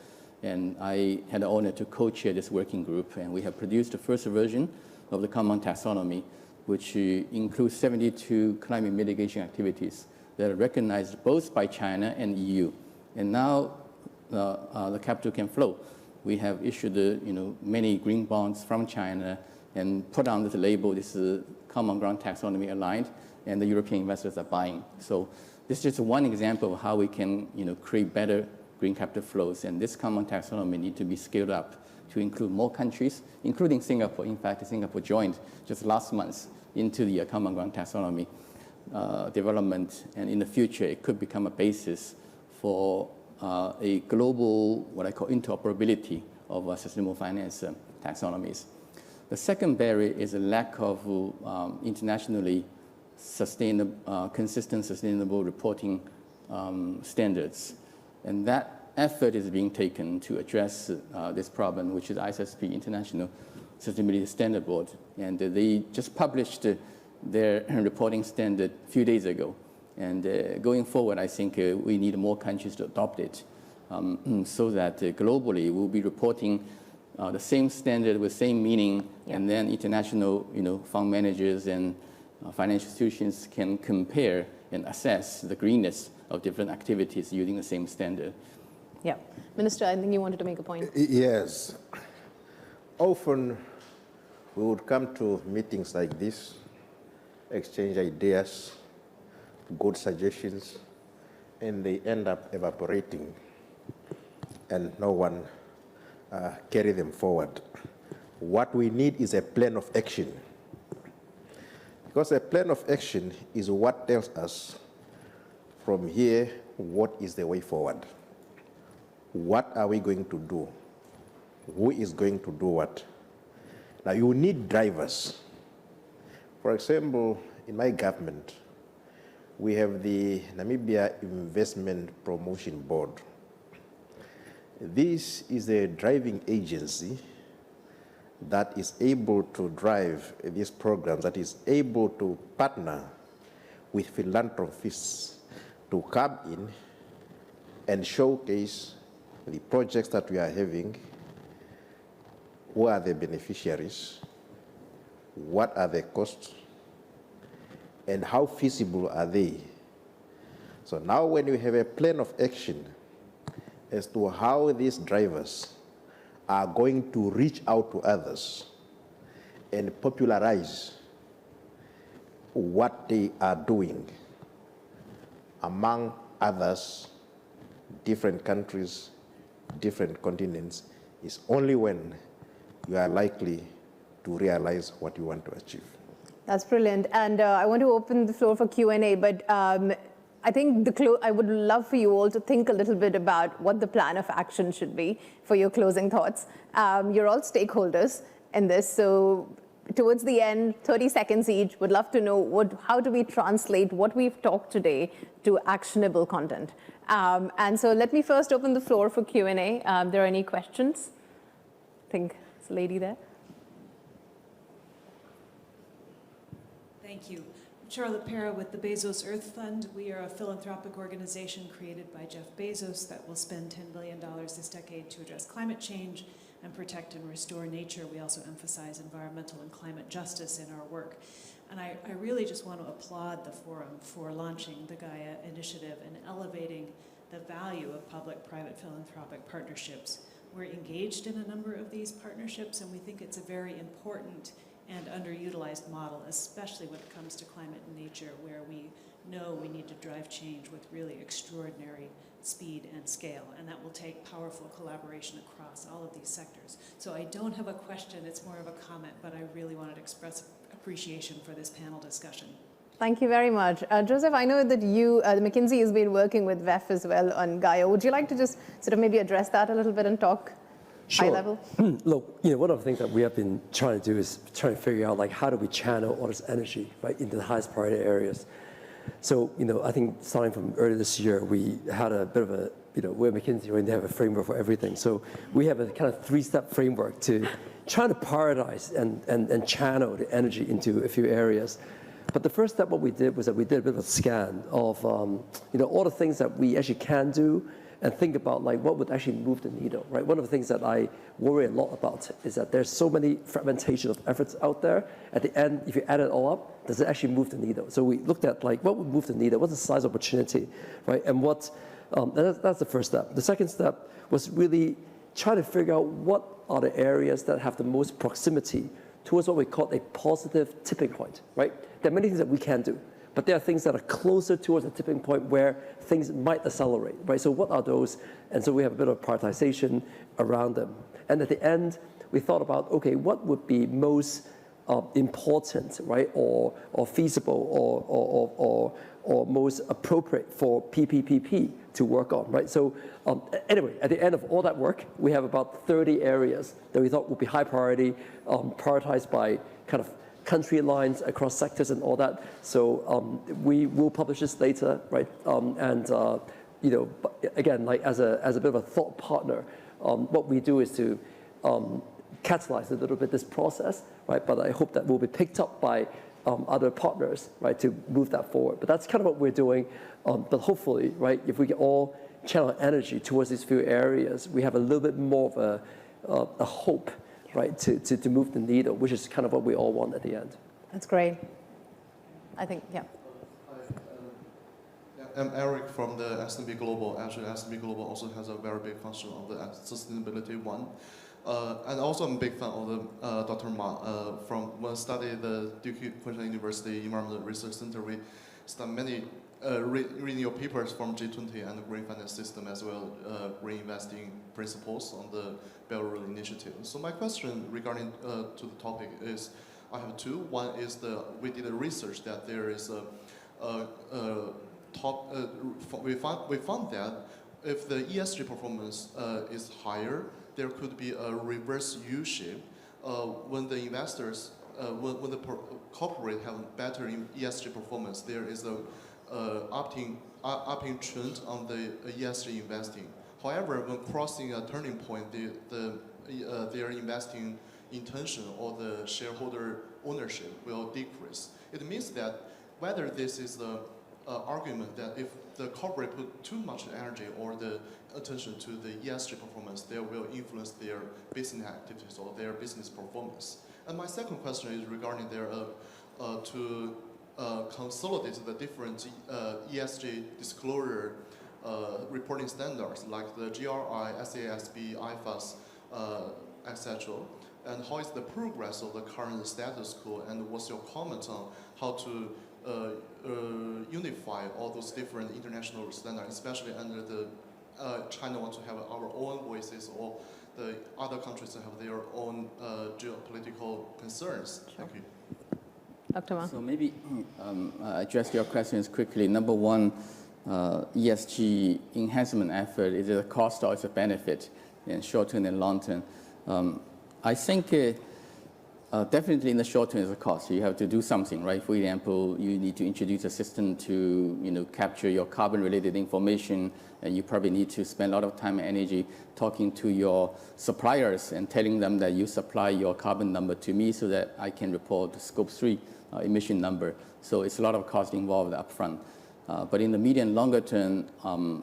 And I had the honor to co-chair this working group, and we have produced the first version of the Common Taxonomy, which includes 72 climate mitigation activities that are recognized both by China and EU. And now the capital can flow. We have issued many green bonds from China and put on the label, this is Common Ground Taxonomy aligned, and the European investors are buying. So this is just one example of how we can create better green capital flows, and this Common Taxonomy need to be scaled up to include more countries, including Singapore. In fact, Singapore joined just last month into the Common Ground Taxonomy development, and in the future, it could become a basis for a global, what I call interoperability of sustainable finance taxonomies. The second barrier is a lack of internationally consistent sustainable reporting standards. And that effort is being taken to address this problem, which is ISSB, International Sustainability Standard Board. And they just published their reporting standard a few days ago. And going forward, I think we need more countries to adopt it so that globally we'll be reporting the same standard with same meaning, and then international fund managers and financial institutions can compare and assess the greenness of different activities using the same standard. Yeah. Minister, I think you wanted to make a point. Yes. Often we would come to meetings like this, exchange ideas, good suggestions, and they end up evaporating, and no one carry them forward. What we need is a plan of action, because a plan of action is what tells us from here what is the way forward. What are we going to do? Who is going to do what? Now you need drivers. For example, in my government, we have the Namibia Investment Promotion Board. This is a driving agency that is able to drive this program, that is able to partner with philanthropists to come in and showcase the projects that we are having, who are the beneficiaries, what are the costs, and how feasible are they. So now when you have a plan of action as to how these drivers are going to reach out to others and popularize what they are doing, among others, different countries, different continents, is only when you are likely to realize what you want to achieve. That's brilliant. And I want to open the floor for Q&A, but I think I would love for you all to think a little bit about what the plan of action should be for your closing thoughts. You're all stakeholders in this, so towards the end, 30 seconds each, would love to know how do we translate what we've talked today to actionable content. And so let me first open the floor for Q&A. There are any questions? I think there's a lady there. Thank you. Charlotte Para with the Bezos Earth Fund. We are a philanthropic organization created by Jeff Bezos that will spend $10 billion this decade to address climate change and protect and restore nature. We also emphasize environmental and climate justice in our work. And I really just want to applaud the forum for launching the Gaia initiative and elevating the value of public-private philanthropic partnerships. We're engaged in a number of these partnerships, and we think it's a very important and underutilized model, especially when it comes to climate and nature, where we know we need to drive change with really extraordinary speed and scale, and that will take powerful collaboration across all of these sectors. So I don't have a question, it's more of a comment, but I really wanted to express appreciation for this panel discussion. Thank you very much. Joseph, I know that McKinsey has been working with VEF as well on Gaia. Would you like to just sort of maybe address that a little bit and talk high level? Look, one of the things that we have been trying to do is trying to figure out, like, how do we channel all this energy, right, into the highest priority areas. So, I think starting from earlier this year, we had a bit of a, we're McKinsey, right, they have a framework for everything. So we have a kind of 3-step framework to try to prioritize and channel the energy into a few areas. But the first step, what we did was that we did a bit of a scan of, all the things that we actually can do and think about, like, what would actually move the needle, right? One of the things that I worry a lot about is that there's so many fragmentation of efforts out there. At the end, if you add it all up, does it actually move the needle? So we looked at, like, what would move the needle? What's the size of opportunity, right? And that's the first step. The second step was really trying to figure out what are the areas that have the most proximity towards what we call a positive tipping point, right? There are many things that we can do, but there are things that are closer towards a tipping point where things might accelerate, right? So what are those? And so we have a bit of prioritization around them. And at the end, we thought about, okay, what would be most important, right, or feasible, or most appropriate for PPPP to work on, right? So anyway, at the end of all that work, we have about 30 areas that we thought would be high priority, prioritized by kind of country lines across sectors and all that. So we will publish this later, right? Again, like as a bit of a thought partner, what we do is to catalyze a little bit this process, right? But I hope that will be picked up by other partners, right, to move that forward. But that's kind of what we're doing. But hopefully, right, if we can all channel energy towards these few areas, we have a little bit more of a hope, right, to move the needle, which is kind of what we all want at the end. That's great. I think, yeah. I'm Eric from the S&P Global. Actually, S&P Global also has a very big function of the sustainability one. And also I'm a big fan of the Dr. Ma. From when I studied the Duke University Environmental Research Center, we studied many reading your papers from G20 and the Green Finance System, as well green investing principles on the Belt and Road Initiative. So my question regarding to the topic is, I have two. One is we did a research that there is we found that if the ESG performance is higher, there could be a reverse U-shape when the investors, when the corporate have better ESG performance. There is a upping trend on the ESG investing. However, when crossing a turning point, their investing intention or the shareholder ownership will decrease. It means that whether this is the argument that if the corporate put too much energy or the attention to the ESG performance, they will influence their business activities or their business performance. And my second question is regarding their to consolidate the different ESG disclosure reporting standards like the GRI, SASB, IFAS, etc. And how is the progress of the current status quo, and what's your comment on how to unify all those different international standards, especially under the China wants to have our own voices, or the other countries that have their own geopolitical concerns. Thank you. Dr. Ma. So maybe address your questions quickly. Number one, ESG enhancement effort, is it a cost or is it a benefit in short term and long term? I think definitely in the short term is a cost. You have to do something, right? For example, you need to introduce a system to capture your carbon-related information, and you probably need to spend a lot of time and energy talking to your suppliers and telling them that you supply your carbon number to me so that I can report the scope 3 emission number. So it's a lot of cost involved upfront. But in the medium and longer term,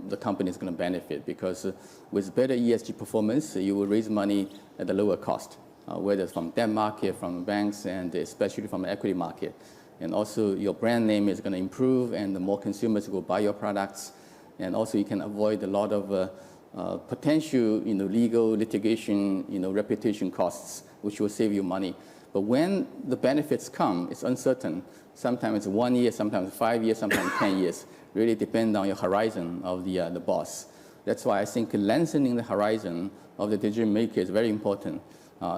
the company is going to benefit because with better ESG performance, you will raise money at a lower cost, whether it's from debt market, from banks, and especially from the equity market. And also your brand name is going to improve, and the more consumers will buy your products. And also you can avoid a lot of potential legal litigation, reputation costs, which will save you money. But when the benefits come, it's uncertain. Sometimes it's 1 year, sometimes 5 years, sometimes 10 years. Really depends on your horizon of the boss. That's why I think lengthening the horizon of the decision maker is very important.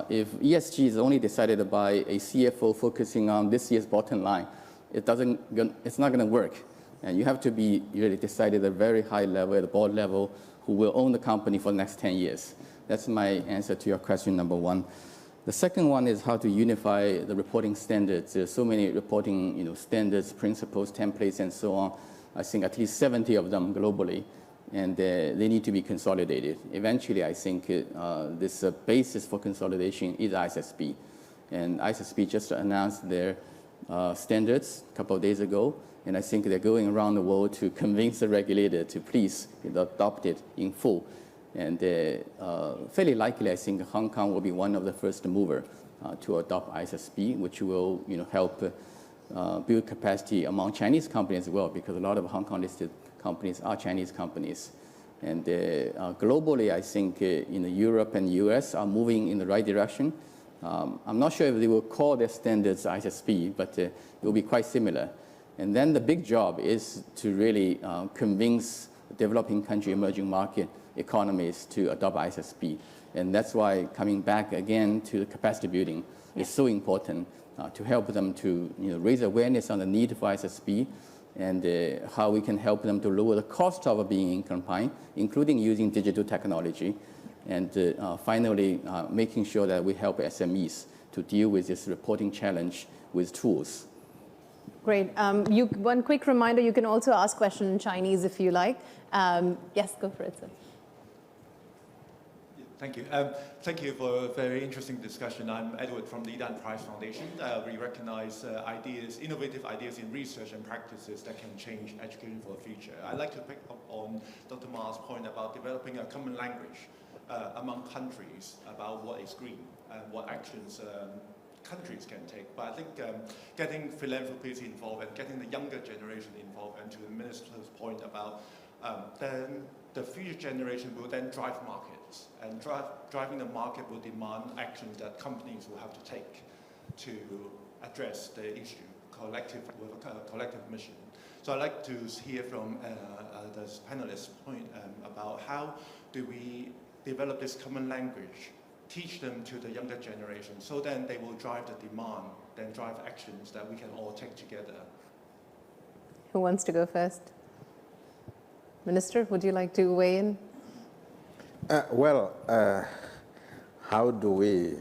If ESG is only decided by a CFO focusing on this year's bottom line, it's not going to work. And you have to be really decided at a very high level, at the board level, who will own the company for the next 10 years. That's my answer to your question number one. The second one is how to unify the reporting standards. There's so many reporting standards, principles, templates, and so on. I think at least 70 of them globally, and they need to be consolidated. Eventually, I think this basis for consolidation is ISSB. And ISSB just announced their standards a couple of days ago, and I think they're going around the world to convince the regulator to please adopt it in full. And fairly likely, I think Hong Kong will be one of the first mover to adopt ISSB, which will help build capacity among Chinese companies as well, because a lot of Hong Kong listed companies are Chinese companies. And globally, I think Europe and US are moving in the right direction. I'm not sure if they will call their standards ISSB, but it will be quite similar. And then the big job is to really convince developing country, emerging market economies to adopt ISSB. And that's why coming back again to the capacity building is so important to help them to raise awareness on the need for ISSB and how we can help them to lower the cost of being in compliance, including using digital technology. And finally, making sure that we help SMEs to deal with this reporting challenge with tools. Great. One quick reminder, you can also ask questions in Chinese if you like. Yes, go for it, sir. Thank you. Thank you for a very interesting discussion. I'm Edward from the Yidan Prize Foundation. We recognize innovative ideas in research and practices that can change education for the future. I'd like to pick up on Dr. Ma's point about developing a common language among countries about what is green and what actions countries can take. But I think getting philanthropies involved and getting the younger generation involved, and to the minister's point about then the future generation will then drive markets, and driving the market will demand actions that companies will have to take to address the issue with a collective mission. So I'd like to hear from the panelists' point about how do we develop this common language, teach them to the younger generation, so then they will drive the demand, then drive actions that we can all take together. Who wants to go first? Minister, would you like to weigh in? How do we...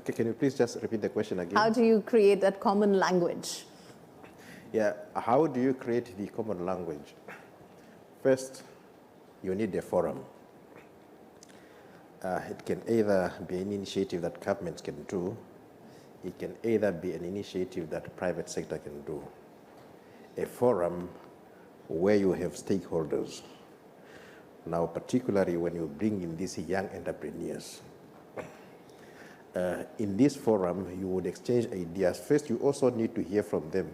can you please just repeat the question again? How do you create that common language? Yeah, how do you create the common language? First, you need a forum. It can either be an initiative that governments can do. It can either be an initiative that private sector can do. A forum where you have stakeholders. Now, particularly when you bring in these young entrepreneurs. In this forum, you would exchange ideas. First, you also need to hear from them.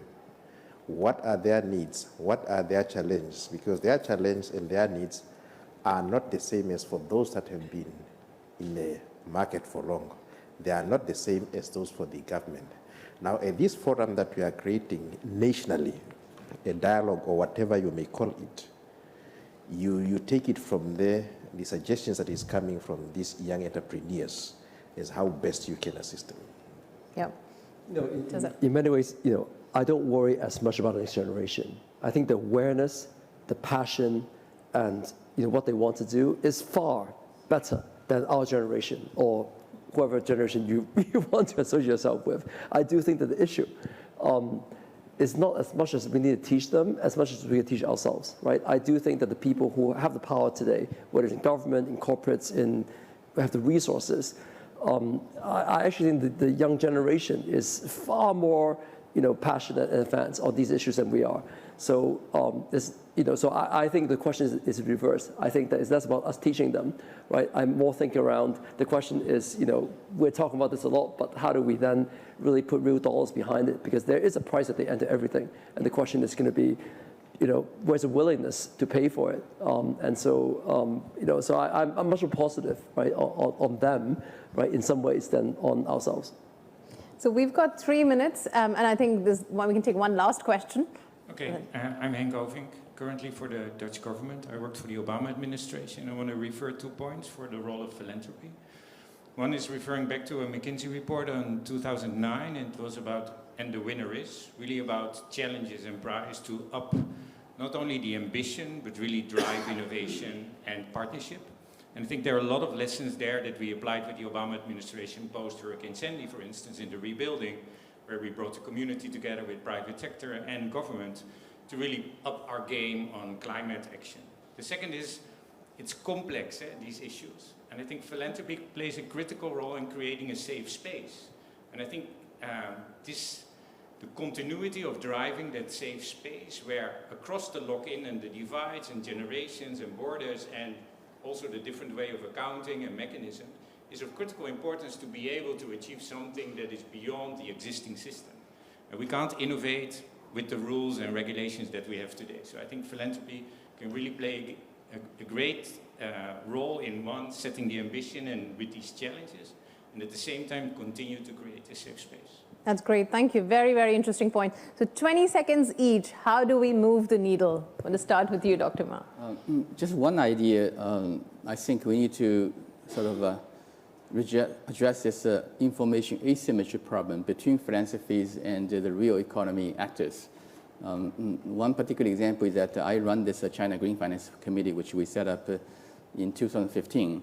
What are their needs? What are their challenges? Because their challenge and their needs are not the same as for those that have been in the market for long. They are not the same as those for the government. Now, at this forum that we are creating nationally, a dialogue or whatever you may call it, you take it from there the suggestions that is coming from these young entrepreneurs is how best you can assist them. Yeah. In many ways, I don't worry as much about the next generation. I think the awareness, the passion, and what they want to do is far better than our generation or whoever generation you want to associate yourself with. I do think that the issue is not as much as we need to teach them, as much as we can teach ourselves, right? I do think that the people who have the power today, whether it's in government, in corporates, who have the resources, I actually think the young generation is far more, passionate and advanced on these issues than we are. So, so I think the question is reversed. I think that it's less about us teaching them, right? I'm more thinking around the question is, we're talking about this a lot, but how do we then really put real dollars behind it? Because there is a price at the end to everything, and the question is going to be, where's the willingness to pay for it? So I'm much more positive, right, on them, right, in some ways than on ourselves. So we've got 3 minutes, and I think we can take one last question. Okay, I'm Henk Ovink, currently for the Dutch government. I worked for the Obama administration. I want to refer 2 points for the role of philanthropy. One is referring back to a McKinsey report on 2009, and it was about, and the winner is, really about challenges and prize to up not only the ambition, but really drive innovation and partnership. And I think there are a lot of lessons there that we applied with the Obama administration post-Hurricane Sandy, for instance, in the rebuilding, where we brought the community together with private sector and government to really up our game on climate action. The second is, it's complex, these issues. And I think philanthropy plays a critical role in creating a safe space. And I think the continuity of driving that safe space where across the lock-in and the divides and generations and borders and also the different way of accounting and mechanism is of critical importance to be able to achieve something that is beyond the existing system. And we can't innovate with the rules and regulations that we have today. So I think philanthropy can really play a great role in setting the ambition and with these challenges, and at the same time continue to create a safe space. That's great. Thank you. Very, very interesting point. So 20 seconds each. How do we move the needle? I'm going to start with you, Dr. Ma. Just one idea. I think we need to sort of address this information asymmetry problem between philanthropies and the real economy actors. One particular example is that I run this China Green Finance Committee, which we set up in 2015.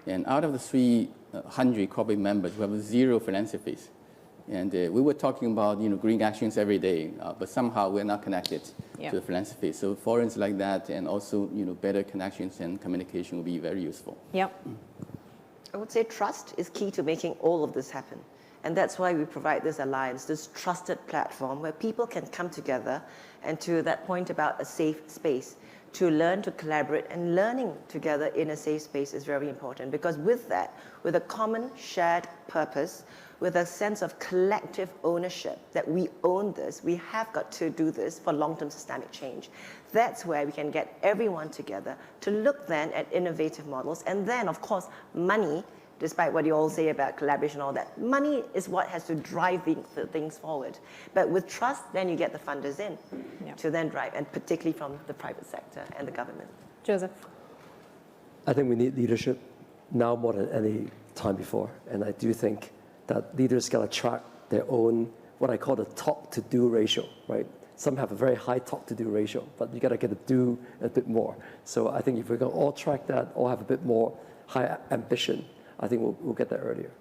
And out of the 300 corporate members, we have 0 philanthropies. And we were talking about green actions every day, but somehow we're not connected to the philanthropy. So forums like that, and also better connections and communication will be very useful. Yep. I would say trust is key to making all of this happen. And that's why we provide this alliance, this trusted platform where people can come together, and to that point about a safe space, to learn to collaborate, and learning together in a safe space is very important, because with that, with a common shared purpose, with a sense of collective ownership that we own this, we have got to do this for long-term systemic change. That's where we can get everyone together to look then at innovative models. And then, of course, money, despite what you all say about collaboration and all that, money is what has to drive the things forward. But with trust, then you get the funders in to then drive, and particularly from the private sector and the government. Joseph. I think we need leadership now more than any time before. And I do think that leaders got to track their own, what I call the talk-to-do ratio, right? Some have a very high talk-to-do ratio, but you got to get to do a bit more. So I think if we can all track that, all have a bit more high ambition, I think we'll get there earlier.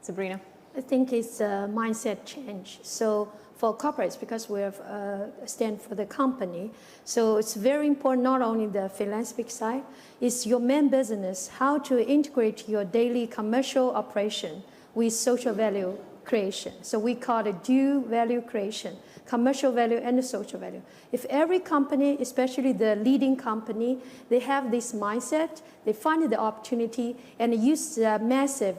Sabrina? I think it's a mindset change. So for corporates, because we have stand for the company, so it's very important not only the philanthropic side, it's your main business, how to integrate your daily commercial operation with social value creation. So we call it dual value creation, commercial value and social value. If every company, especially the leading company, they have this mindset, they find the opportunity and use the massive,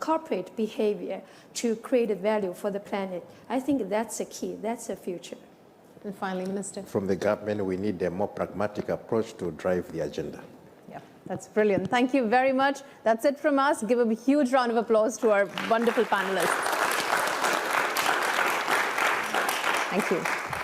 corporate behavior to create value for the planet. I think that's the key, that's the future. And finally, Minister. From the government, we need a more pragmatic approach to drive the agenda. That's brilliant. Thank you very much. That's it from us. Give a huge round of applause to our wonderful panelists. Thank you.